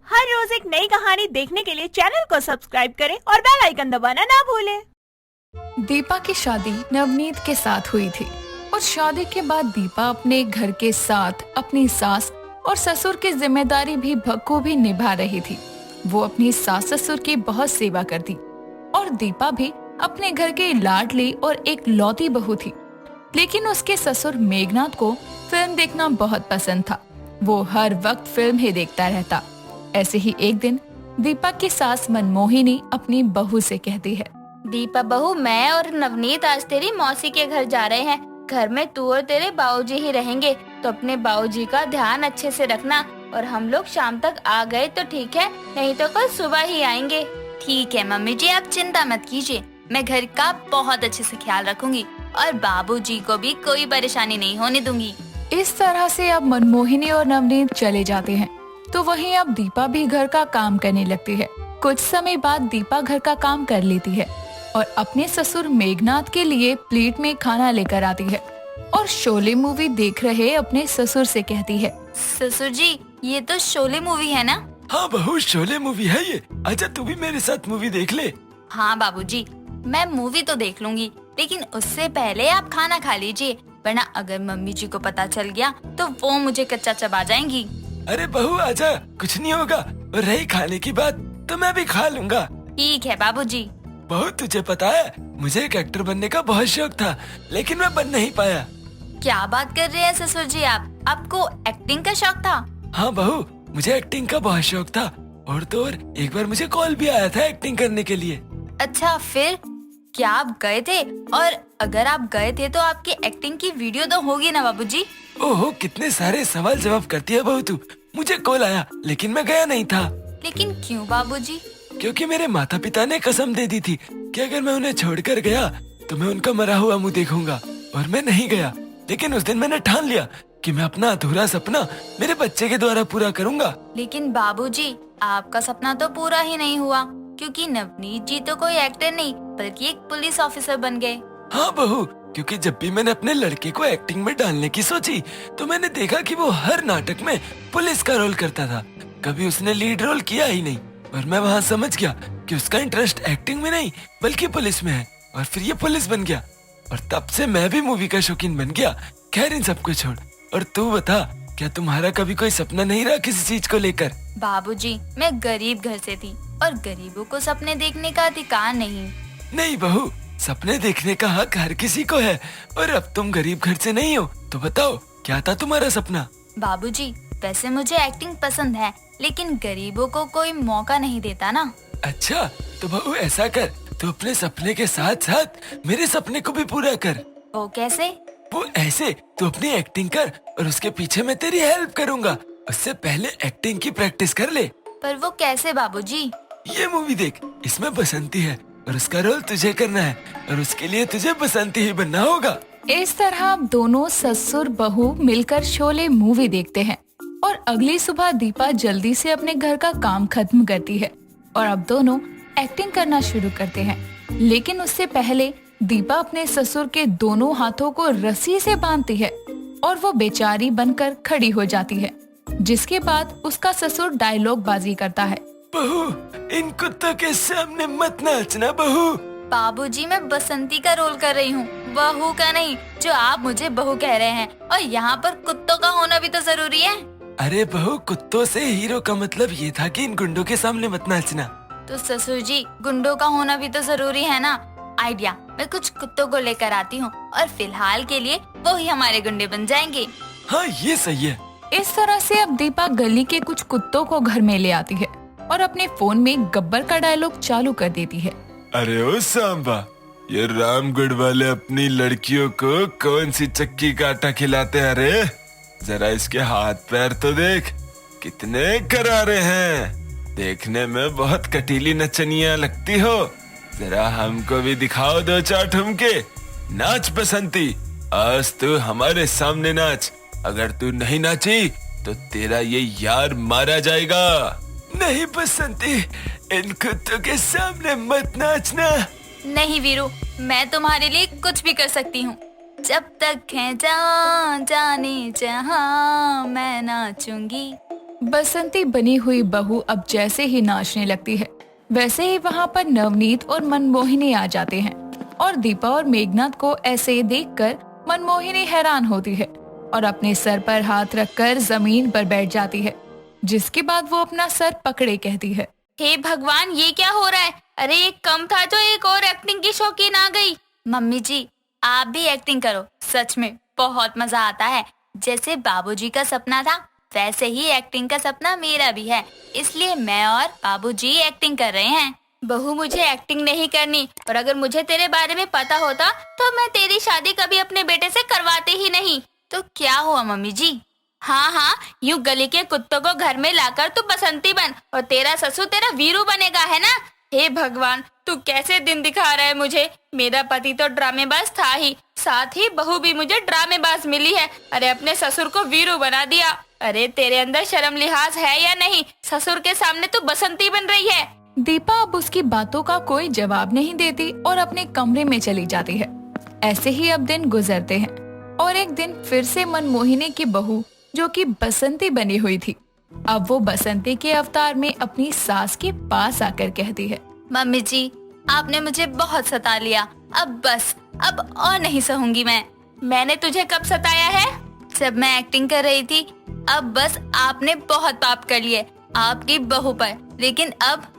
हर रोज एक नई कहानी देखने के लिए चैनल को सब्सक्राइब करें और बेल आइकन दबाना ना भूलें। दीपा की शादी नवनीत के साथ हुई थी और शादी के बाद दीपा अपने घर के साथ अपनी सास और ससुर की जिम्मेदारी भी बखूबी निभा रही थी। वो अपनी सास ससुर की बहुत सेवा करती और दीपा भी अपने घर के लाडली और एक लौती बहू थी। लेकिन उसके ससुर मेघनाथ को फिल्म देखना बहुत पसंद था। वो हर वक्त फिल्म ही देखता रहता। ऐसे ही एक दिन दीपा की सास मनमोहिनी अपनी बहू से कहती है, दीपा बहू, मैं और नवनीत आज तेरी मौसी के घर जा रहे हैं। घर में तू और तेरे बाबूजी ही रहेंगे, तो अपने बाबूजी का ध्यान अच्छे से रखना। और हम लोग शाम तक आ गए तो ठीक है, नहीं तो कल सुबह ही आएंगे। ठीक है मम्मी जी, आप चिंता मत कीजिए। मैं घर का बहुत अच्छे से ख्याल रखूंगी और बाबूजी को भी कोई परेशानी नहीं होने दूंगी। इस तरह से अब मनमोहिनी और नवनीत चले जाते हैं। तो वहीं अब दीपा भी घर का काम करने लगती है। कुछ समय बाद दीपा घर का काम कर लेती है और अपने ससुर मेघनाथ के लिए प्लेट में खाना लेकर आती है और शोले मूवी देख रहे अपने ससुर से कहती है, ससुर जी, ये तो शोले मूवी है ना? हाँ बहू, शोले मूवी है ये। आजा तू भी मेरे साथ मूवी देख ले। हाँ बाबूजी, मैं मूवी तो देख लूंगी, लेकिन उससे पहले आप खाना खा लीजिए, वरना अगर मम्मी जी को पता चल गया तो वो मुझे कच्चा चबा जाएंगी। अरे बहू आजा, कुछ नहीं होगा। और रही खाने की बात, तो मैं भी खा लूंगा। ठीक है बाबूजी। बहू तुझे पता है, मुझे एक एक्टर बनने का बहुत शौक था, लेकिन मैं बन नहीं पाया। क्या बात कर रहे हैं ससुर जी, आपको एक्टिंग का शौक था? हाँ बहू, मुझे एक्टिंग का बहुत शौक था। और तो और एक बार मुझे कॉल भी आया था एक्टिंग करने के लिए। अच्छा, फिर क्या आप गए थे? और अगर आप गए थे तो आपकी एक्टिंग की वीडियो तो होगी ना बाबूजी? ओहो, कितने सारे सवाल जवाब करती है बहू तू। मुझे कॉल आया, लेकिन मैं गया नहीं था। लेकिन क्यों बाबूजी? क्योंकि मेरे माता पिता ने कसम दे दी थी कि अगर मैं उन्हें छोड़कर गया तो मैं उनका मरा हुआ मुंह देखूंगा, और मैं नहीं गया। लेकिन उस दिन मैंने ठान लिया कि मैं अपना अधूरा सपना मेरे बच्चे के द्वारा पूरा करूंगा। लेकिन बाबूजी, आपका सपना तो पूरा ही नहीं हुआ, क्योंकि नवनीत जी तो कोई एक्टर नहीं बल्कि एक पुलिस ऑफिसर बन गए। हाँ बहू, क्योंकि जब भी मैंने अपने लड़के को एक्टिंग में डालने की सोची तो मैंने देखा कि वो हर नाटक में पुलिस का रोल करता था। कभी उसने लीड रोल किया ही नहीं। और मैं वहाँ समझ गया कि उसका इंटरेस्ट एक्टिंग में नहीं बल्कि पुलिस में है, और फिर ये पुलिस बन गया। और तब से मैं भी मूवी का शौकीन बन गया। खैर, इन सबको छोड़, और तू बता, क्या तुम्हारा कभी कोई सपना नहीं रहा किसी चीज को लेकर? बाबूजी, मैं गरीब घर से थी और गरीबों को सपने देखने का अधिकार नहीं। नहीं बहू, सपने देखने का हक हर किसी को है। और अब तुम गरीब घर से नहीं हो, तो बताओ क्या था तुम्हारा सपना? बाबूजी, वैसे मुझे एक्टिंग पसंद है, लेकिन गरीबों को कोई मौका नहीं देता ना। अच्छा, तो बहू ऐसा कर, तू अपने सपने के साथ साथ मेरे सपने को भी पूरा कर। वो कैसे? वो ऐसे, तू अपनी एक्टिंग कर और उसके पीछे मैं तेरी हेल्प करूंगा। उससे पहले एक्टिंग की प्रैक्टिस कर ले। पर वो कैसे बाबूजी? ये मूवी देख, इसमें बसंती है और उसका रोल तुझे करना है, और उसके लिए तुझे बसंती ही बनना होगा। इस तरह अब दोनों ससुर बहू मिलकर शोले मूवी देखते हैं और अगली सुबह दीपा जल्दी से अपने घर का काम खत्म करती है और अब दोनों एक्टिंग करना शुरू करते हैं। लेकिन उससे पहले दीपा अपने ससुर के दोनों हाथों को रस्सी से बांधती है और वो बेचारी बनकर खड़ी हो जाती है, जिसके बाद उसका ससुर डायलॉग बाजी करता है, बहू, इन कुत्तों के सामने मत नाचना बहू। बाबूजी, मैं बसंती का रोल कर रही हूँ, बहू का नहीं, जो आप मुझे बहू कह रहे हैं। और यहाँ पर कुत्तों का होना भी तो जरूरी है। अरे बहू, कुत्तों से हीरो का मतलब ये था कि इन गुंडों के सामने मत नाचना। तो ससुर जी, गुंडों का होना भी तो जरूरी है ना। आइडिया, मैं कुछ कुत्तों को लेकर आती हूँ और फिलहाल के लिए वो ही हमारे गुंडे बन जाएंगे। हाँ, ये सही है। इस तरह से अब दीपा गली के कुछ कुत्तों को घर में ले आती है और अपने फोन में गब्बर का डायलॉग चालू कर देती है। अरे ओ सांबा, ये रामगढ़ वाले अपनी लड़कियों को कौन सी चक्की का आटा खिलाते हैं रे? जरा इसके हाथ पैर तो देख, कितने करारे हैं। देखने में बहुत कटीली नचनिया लगती हो। जरा हमको भी दिखाओ दो चार ठुमके। नाच बसंती, आज तू हमारे सामने नाच। अगर तू नहीं नाची तो तेरा ये यार मारा जाएगा। नहीं बसंती, इन कुत्तों के सामने मत नाचना। नहीं वीरू, मैं तुम्हारे लिए कुछ भी कर सकती हूँ। जब तक है जान जाने जहाँ मैं नाचूंगी। बसंती बनी हुई बहू अब जैसे ही नाचने लगती है, वैसे ही वहाँ पर नवनीत और मनमोहिनी आ जाते हैं और दीपा और मेघनाथ को ऐसे देखकर मनमोहिनी हैरान होती है और अपने सर पर हाथ रखकर जमीन पर बैठ जाती है, जिसके बाद वो अपना सर पकड़े कहती है, हे भगवान, ये क्या हो रहा है? अरे एक कम था तो एक और एक्टिंग की शौकीन आ गई। मम्मी जी, आप भी एक्टिंग करो, सच में बहुत मजा आता है। जैसे बाबूजी का सपना था वैसे ही एक्टिंग का सपना मेरा भी है, इसलिए मैं और बाबूजी एक्टिंग कर रहे हैं। बहू, मुझे एक्टिंग नहीं करनी, और अगर मुझे तेरे बारे में पता होता तो मैं तेरी शादी कभी अपने बेटे से करवाते ही नहीं। तो क्या हुआ मम्मी जी? हाँ, यूं गली के कुत्तों को घर में लाकर तू बसंती बन और तेरा ससुर तेरा वीरू बनेगा, है ना? हे भगवान, तू कैसे दिन दिखा रहा है मुझे। मेरा पति तो ड्रामेबाज था ही, साथ ही बहू भी मुझे ड्रामेबाज मिली है। अरे अपने ससुर को वीरू बना दिया। अरे तेरे अंदर शर्म लिहाज है या नहीं? ससुर के सामने तू बसंती बन रही है। दीपा अब उसकी बातों का कोई जवाब नहीं देती और अपने कमरे में चली जाती है। ऐसे ही अब दिन गुजरते हैं और एक दिन फिर से मनमोहिनी की बहू, जो कि बसंती बनी हुई थी, अब वो बसंती के अवतार में अपनी सास के पास आकर कहती है, मम्मी जी, आपने मुझे बहुत सता लिया, अब बस, अब और नहीं सहूंगी मैं। मैंने तुझे कब सताया है? जब मैं एक्टिंग कर रही थी। अब बस, आपने बहुत पाप कर लिए आपकी बहू पर, लेकिन अब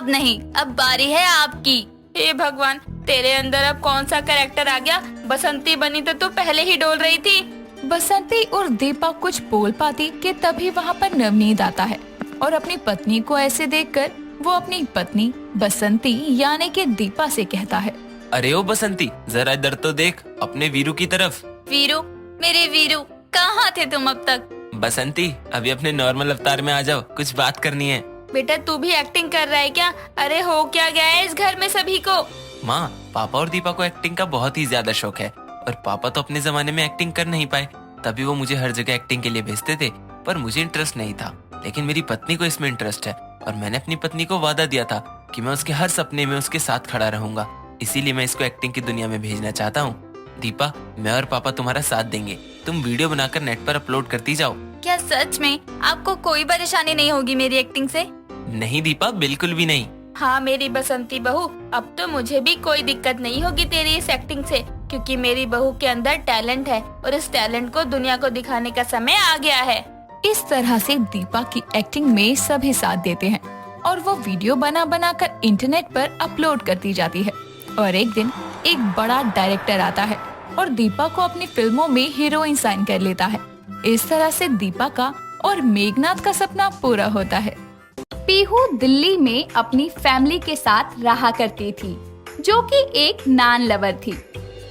नहीं, अब बारी है आपकी। हे भगवान, तेरे अंदर अब कौन सा कैरेक्टर आ गया? बसंती बनी तो तू पहले ही डोल रही थी। बसंती और दीपा कुछ बोल पाती कि तभी वहाँ पर नवनीत आता है और अपनी पत्नी को ऐसे देखकर वो अपनी पत्नी बसंती यानी कि दीपा से कहता है, अरे ओ बसंती, जरा इधर तो देख अपने वीरू की तरफ। वीरू, मेरे वीरू, कहाँ थे तुम अब तक? बसंती, अभी अपने नॉर्मल अवतार में आ जाओ, कुछ बात करनी है। बेटा, तू भी एक्टिंग कर रहा है क्या? अरे हो क्या गया है इस घर में सभी को? माँ, पापा और दीपा को एक्टिंग का बहुत ही ज्यादा शौक है और पापा तो अपने जमाने में एक्टिंग कर नहीं पाए, तभी वो मुझे हर जगह एक्टिंग के लिए भेजते थे, पर मुझे इंटरेस्ट नहीं था। लेकिन मेरी पत्नी को इसमें इंटरेस्ट है और मैंने अपनी पत्नी को वादा दिया था कि मैं उसके हर सपने में उसके साथ खड़ा रहूंगा, इसीलिए मैं इसको एक्टिंग की दुनिया में भेजना चाहता हूँ। दीपा, मैं और पापा तुम्हारा साथ देंगे, तुम वीडियो बनाकर नेट पर अपलोड करती जाओ। क्या सच में आपको कोई परेशानी नहीं होगी मेरी एक्टिंग से? नहीं दीपा, बिल्कुल भी नहीं। हाँ मेरी बसंती बहू, अब तो मुझे भी कोई दिक्कत नहीं होगी तेरी इस एक्टिंग से, क्योंकि मेरी बहू के अंदर टैलेंट है और इस टैलेंट को दुनिया को दिखाने का समय आ गया है। इस तरह से दीपा की एक्टिंग में सभी साथ देते हैं और वो वीडियो बना कर इंटरनेट पर अपलोड करती जाती है। और एक दिन एक बड़ा डायरेक्टर आता है और दीपा को अपनी फिल्मों में हीरोइन साइन कर लेता है। इस तरह से दीपा का और मेघनाथ का सपना पूरा होता है। पीहू दिल्ली में अपनी फैमिली के साथ रहा करती थी, जो कि एक नान लवर थी।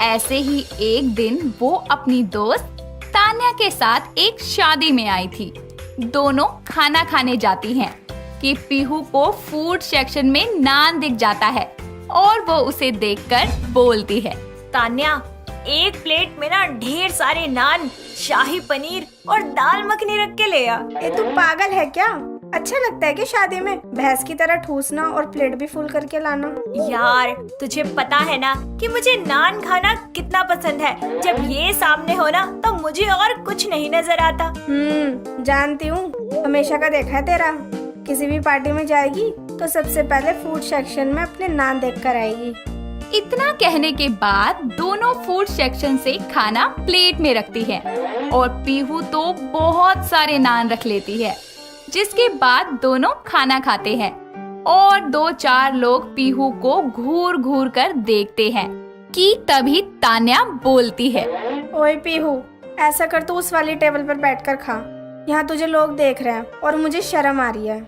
ऐसे ही एक दिन वो अपनी दोस्त तान्या के साथ एक शादी में आई थी। दोनों खाना खाने जाती हैं कि पीहू को फूड सेक्शन में नान दिख जाता है और वो उसे देखकर बोलती है, तान्या, एक प्लेट में ना ढेर सारे नान, शाही पनीर और दाल मखनी रख के ले आ। ये तू पागल है क्या? अच्छा लगता है कि शादी में भैंस की तरह ठूसना और प्लेट भी फुल करके लाना? यार, तुझे पता है ना कि मुझे नान खाना कितना पसंद है। जब ये सामने हो ना तो मुझे और कुछ नहीं नजर आता। जानती हूँ, हमेशा का देखा है तेरा। किसी भी पार्टी में जाएगी तो सबसे पहले फूड सेक्शन में अपने नान देख कर आएगी। इतना कहने के बाद दोनों फूड सेक्शन से खाना प्लेट में रखती है और पीहू तो बहुत सारे नान रख लेती है, जिसके बाद दोनों खाना खाते हैं और 2-4 लोग पीहू को घूर घूर कर देखते हैं कि तभी तान्या बोलती है, ओए पीहू, ऐसा कर तू उस वाली टेबल पर बैठकर खा। यहाँ तुझे लोग देख रहे हैं और मुझे शर्म आ रही है।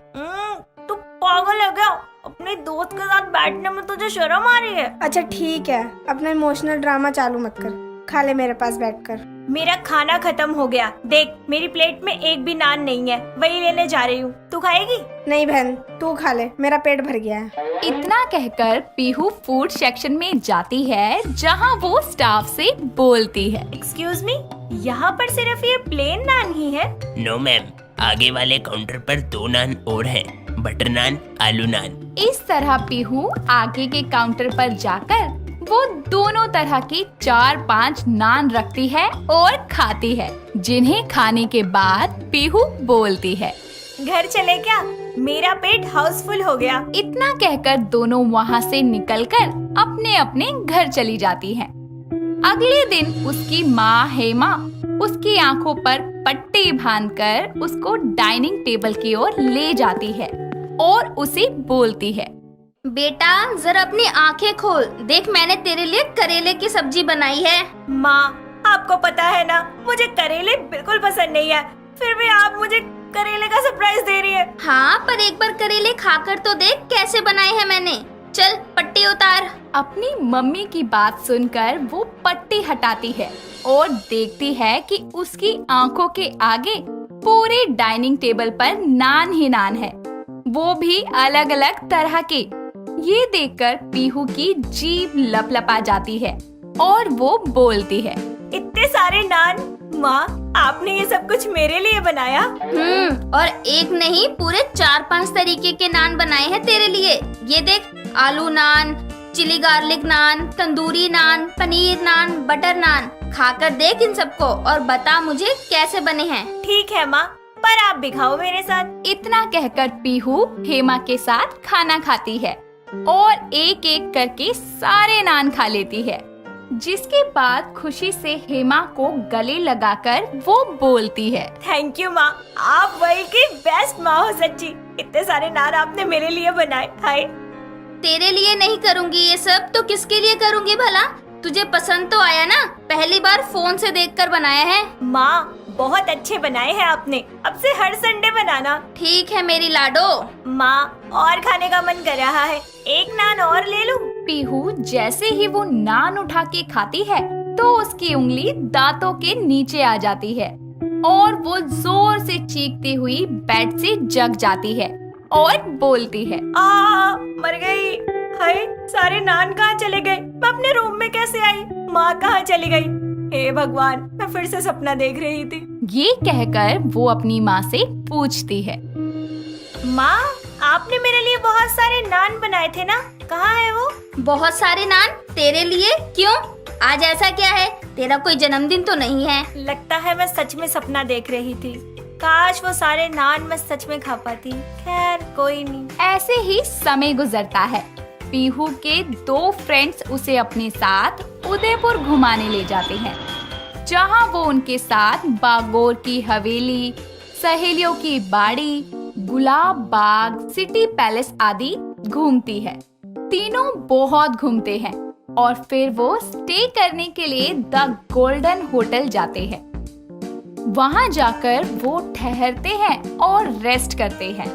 तू पागल है क्या? अपने दोस्त के साथ बैठने में तुझे शर्म आ रही है? अच्छा ठीक है, अपना इमोशनल ड्रामा चालू मत कर, खा ले मेरे पास बैठकर। मेरा खाना खत्म हो गया। देख, मेरी प्लेट में एक भी नान नहीं है, वही लेने जा रही हूँ। तू खाएगी? नहीं बहन, तू खा ले, मेरा पेट भर गया है। इतना कहकर पीहू फूड सेक्शन में जाती है, जहाँ वो स्टाफ से बोलती है, एक्सक्यूज मी, यहाँ पर सिर्फ ये प्लेन नान ही है? नो मैम, आगे वाले काउंटर पर 2 नान और हैं, बटर नान, आलू नान। इस तरह पीहू आगे के काउंटर पर जाकर वो दोनों तरह की 4-5 नान रखती है और खाती है, जिन्हें खाने के बाद पीहू बोलती है, घर चले क्या? मेरा पेट हाउसफुल हो गया। इतना कहकर दोनों वहाँ से निकलकर अपने अपने घर चली जाती हैं। अगले दिन उसकी माँ हेमा उसकी आंखों पर पट्टी बांधकर उसको डाइनिंग टेबल की ओर ले जाती है और उसे बोलती है, बेटा जरा अपनी आंखें खोल, देख मैंने तेरे लिए करेले की सब्जी बनाई है। माँ, आपको पता है ना मुझे करेले बिल्कुल पसंद नहीं है, फिर भी आप मुझे करेले का सरप्राइज दे रही है। हाँ, पर एक बार करेले खाकर तो देख कैसे बनाए हैं मैंने। चल पट्टी उतार। अपनी मम्मी की बात सुनकर वो पट्टी हटाती है और देखती है कि उसकी आंखों के आगे पूरे डाइनिंग टेबल पर नान ही नान है, वो भी अलग अलग तरह के। ये देखकर पीहू की जीभ लपलपा जाती है और वो बोलती है, इतने सारे नान? माँ, आपने ये सब कुछ मेरे लिए बनाया? और एक नहीं पूरे 4-5 तरीके के नान बनाए हैं तेरे लिए। ये देख, आलू नान, चिली गार्लिक नान, तंदूरी नान, पनीर नान, बटर नान। खाकर देख इन सबको और बता मुझे कैसे बने हैं। ठीक है माँ, पर आप भी खाओ मेरे साथ। इतना कहकर पीहू हेमा के साथ खाना खाती है और एक एक करके सारे नान खा लेती है, जिसके बाद खुशी से हेमा को गले लगाकर वो बोलती है, थैंक यू माँ, आप वर्ल्ड की बेस्ट माँ हो सच्ची। इतने सारे नान आपने मेरे लिए बनाए। हाय, तेरे लिए नहीं करूँगी ये सब तो किसके लिए करूँगी भला? तुझे पसंद तो आया ना? पहली बार फोन से देखकर बनाया है। माँ, बहुत अच्छे बनाए हैं आपने, अब से हर संडे बनाना। ठीक है मेरी लाडो। माँ, और खाने का मन कर रहा है, एक नान और ले लूं? पीहू जैसे ही वो नान उठा के खाती है तो उसकी उंगली दांतों के नीचे आ जाती है और वो जोर से चीखती हुई बेड से जग जाती है और बोलती है, मर गई। हाय, सारे नान कहाँ चले गए? मैं अपने रूम में कैसे आई? माँ कहाँ चली गई? हे भगवान, मैं फिर से सपना देख रही थी। ये कहकर वो अपनी माँ से पूछती है, माँ, आपने मेरे लिए बहुत सारे नान बनाए थे ना, कहाँ है वो? बहुत सारे नान तेरे लिए? क्यों, आज ऐसा क्या है? तेरा कोई जन्मदिन तो नहीं है? लगता है मैं सच में सपना देख रही थी। काश वो सारे नान मैं सच में खा पाती। खैर कोई नहीं। ऐसे ही समय गुजरता है। पीहू के 2 फ्रेंड्स उसे अपने साथ उदयपुर घुमाने ले जाते हैं, जहां वो उनके साथ बागोर की हवेली, सहेलियों की बाड़ी, गुलाब बाग, सिटी पैलेस आदि घूमती है। तीनों बहुत घूमते हैं और फिर वो स्टे करने के लिए द गोल्डन होटल जाते हैं। वहां जाकर वो ठहरते हैं और रेस्ट करते हैं।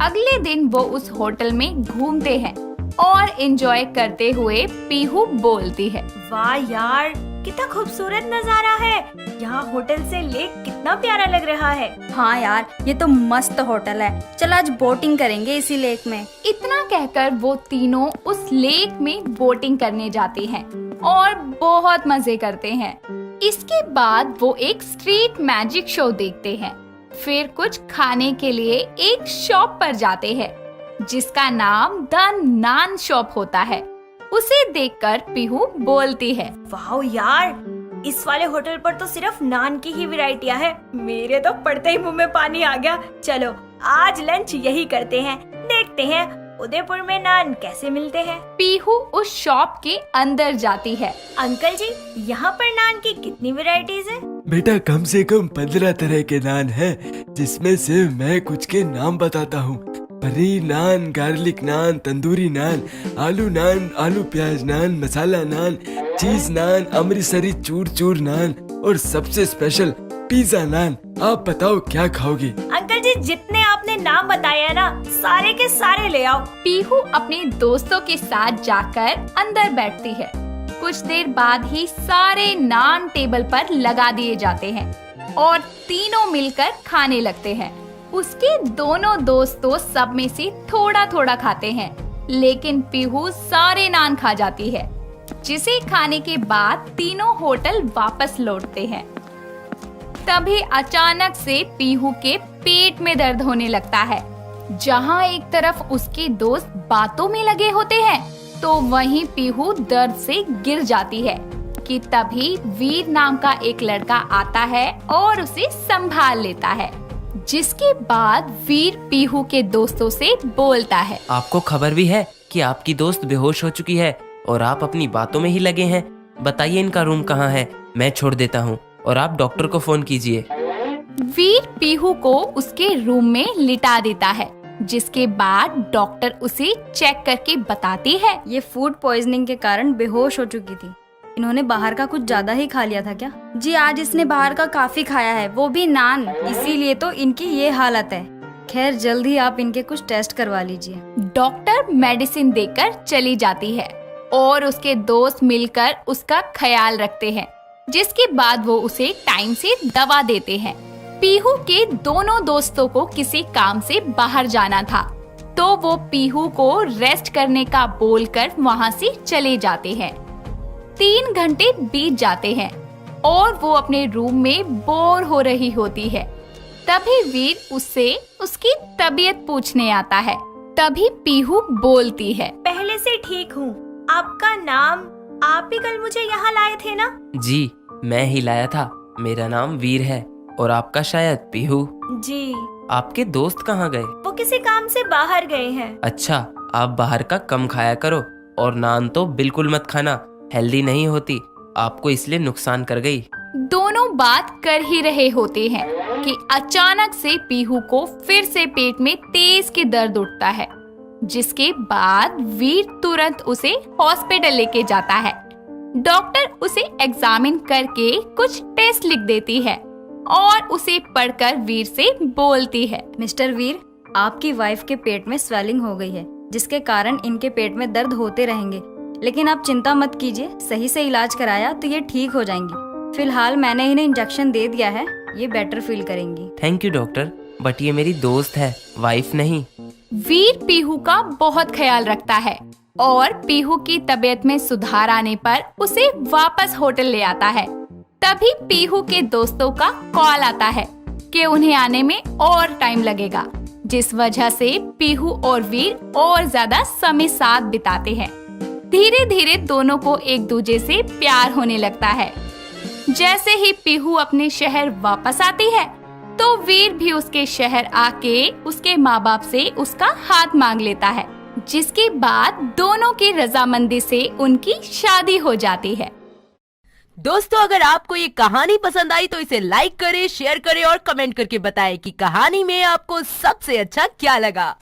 अगले दिन वो उस होटल में घूमते हैं और एंजॉय करते हुए पीहू बोलती है, वाह यार, कितना खूबसूरत नजारा है। यहाँ होटल से लेक कितना प्यारा लग रहा है। हाँ यार, ये तो मस्त होटल है। चल आज बोटिंग करेंगे इसी लेक में। इतना कहकर वो तीनों उस लेक में बोटिंग करने जाते हैं और बहुत मजे करते हैं। इसके बाद वो एक स्ट्रीट मैजिक शो देखते हैं। फिर कुछ खाने के लिए एक शॉप पर जाते हैं, जिसका नाम द नान शॉप होता है। उसे देखकर पीहू बोलती है, वाह यार, इस वाले होटल पर तो सिर्फ नान की ही वैरायटियां हैं। मेरे तो पड़ते ही मुंह में पानी आ गया। चलो आज लंच यही करते हैं, देखते हैं उदयपुर में नान कैसे मिलते हैं। पीहू उस शॉप के अंदर जाती है। अंकल जी, यहाँ पर नान की कितनी वैरायटीज है? बेटा कम से कम 15 तरह के नान हैं, जिसमें से मैं कुछ के नाम बताता हूँ। पनीर नान, गार्लिक नान, तंदूरी नान, आलू प्याज नान, मसाला नान, चीज नान, अमृतसरी चूर चूर नान और सबसे स्पेशल पिज्जा नान। आप बताओ क्या खाओगे? अंकल जी, जितने आपने नाम बताया ना, सारे के सारे ले आओ। पीहू अपने दोस्तों के साथ जाकर अंदर बैठती है। कुछ देर बाद ही सारे नान टेबल पर लगा दिए जाते हैं और तीनों मिलकर खाने लगते हैं। उसके दोनों दोस्त तो सब में से थोड़ा थोड़ा खाते हैं, लेकिन पीहू सारे नान खा जाती है, जिसे खाने के बाद तीनों होटल वापस लौटते हैं। तभी अचानक से पीहू के पेट में दर्द होने लगता है। जहाँ एक तरफ उसके दोस्त बातों में लगे होते हैं, तो वहीं पीहू दर्द से गिर जाती है कि तभी वीर नाम का एक लड़का आता है और उसे संभाल लेता है, जिसके बाद वीर पीहू के दोस्तों से बोलता है। आपको खबर भी है कि आपकी दोस्त बेहोश हो चुकी है और आप अपनी बातों में ही लगे हैं। बताइए इनका रूम कहाँ है, मैं छोड़ देता हूँ और आप डॉक्टर को फोन कीजिए। वीर पीहू को उसके रूम में लिटा देता है, जिसके बाद डॉक्टर उसे चेक करके बताती है। ये फूड पॉइजनिंग के कारण बेहोश हो चुकी थी। इन्होंने बाहर का कुछ ज्यादा ही खा लिया था क्या? जी आज इसने बाहर का काफी खाया है, वो भी नान, इसीलिए तो इनकी ये हालत है। खैर जल्द ही आप इनके कुछ टेस्ट करवा लीजिए। डॉक्टर मेडिसिन देकर चली जाती है और उसके दोस्त मिलकर उसका ख्याल रखते हैं, जिसके बाद वो उसे टाइम से दवा देते हैं। पीहू के दोनों दोस्तों को किसी काम से बाहर जाना था, तो वो पीहू को रेस्ट करने का बोलकर वहाँ से चले जाते हैं। 3 घंटे बीत जाते हैं और वो अपने रूम में बोर हो रही होती है। तभी वीर उससे उसकी तबीयत पूछने आता है। तभी पीहू बोलती है, पहले से ठीक हूँ। आपका नाम? आप ही कल मुझे यहाँ लाए थे ना? जी मैं ही लाया था, मेरा नाम वीर है और आपका शायद पीहू। जी। आपके दोस्त कहाँ गए? वो किसी काम से बाहर गए हैं। अच्छा, आप बाहर का कम खाया करो और नान तो बिल्कुल मत खाना, हेल्दी नहीं होती, आपको इसलिए नुकसान कर गई। दोनों बात कर ही रहे होते हैं कि अचानक से पीहू को फिर से पेट में तेज के दर्द उठता है, जिसके बाद वीर तुरंत उसे हॉस्पिटल लेके जाता है। डॉक्टर उसे एग्जामिन करके कुछ टेस्ट लिख देती है और उसे पढ़कर वीर से बोलती है, मिस्टर वीर, आपकी वाइफ के पेट में स्वेलिंग हो गई है, जिसके कारण इनके पेट में दर्द होते रहेंगे, लेकिन आप चिंता मत कीजिए, सही से इलाज कराया तो ये ठीक हो जाएंगी। फिलहाल मैंने इन्हें इंजेक्शन दे दिया है, ये बेटर फील करेंगी। थैंक यू डॉक्टर, बट ये मेरी दोस्त है, वाइफ नहीं। वीर पीहू का बहुत ख्याल रखता है और पीहू की तबीयत में सुधार आने पर उसे वापस होटल ले आता है। तभी पीहू के दोस्तों का कॉल आता है कि उन्हें आने में और टाइम लगेगा, जिस वजह से पीहू और वीर और ज्यादा समय साथ बिताते हैं। धीरे धीरे दोनों को एक दूसरे से प्यार होने लगता है। जैसे ही पीहू अपने शहर वापस आती है, तो वीर भी उसके शहर आके उसके माँ बाप से उसका हाथ मांग लेता है, जिसके बाद दोनों की रजामंदी से उनकी शादी हो जाती है। दोस्तों अगर आपको ये कहानी पसंद आई तो इसे लाइक करें, शेयर करें और कमेंट करके बताएं कि कहानी में आपको सबसे अच्छा क्या लगा।